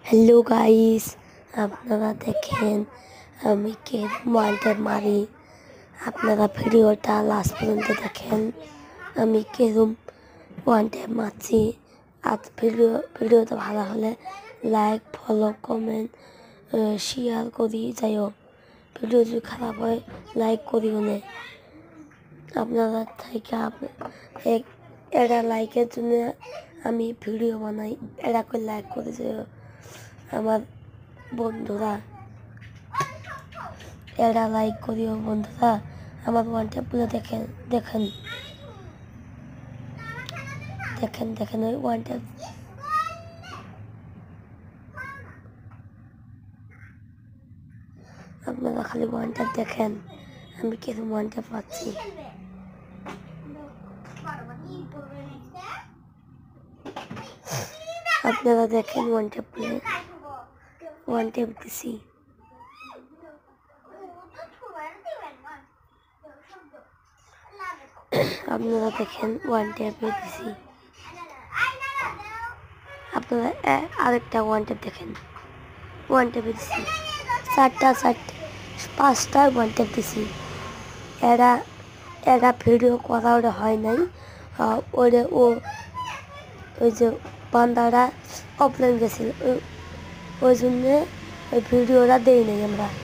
Hello guys, আপনারা দেখেন আমি কেরম ওয়ান্টেড মারি। আপনারা ভিডিওটা লাস্ট পর্যন্ত দেখেন আমি কেরম ওয়ান্টেড মারছি। আর ভিডিওটা ভালো হলে লাইক, ফলো, কমেন্ট, শেয়ার করি। যাই হোক, ভিডিও যদি খারাপ হয় লাইক করিও না। আপনারা থেকে এটা লাইকের জন্য আমি ভিডিও বানাই। এটা করে লাইক করে যাও আমার বন্ধুরা, এটা লাইক করিও বন্ধুরা। আমার ওয়ানটেপগুলো দেখেন দেখেন দেখেন দেখেন ওই ওয়ানটেপ। আপনারা খালি ওয়ানটেপ দেখেন আমি কিরকম ওয়ানটেপ পাচ্ছি। আপনারা দেখেন ওয়ানটেপ দিছি। আপনারা দেখেন ওয়ানটেপে দিছি। আপনারা আরেকটা ওয়ানটেপ দেখেন, ওয়ানটেপে দিছি। পাঁচটা ওয়ানটেপ দিছি। এরা ভিডিও করা ওটা হয় নাই। ওই যে বান্দারা অফলাইন গেছিল, ওই জন্যে ওই ভিডিওটা দেই নাই আমরা।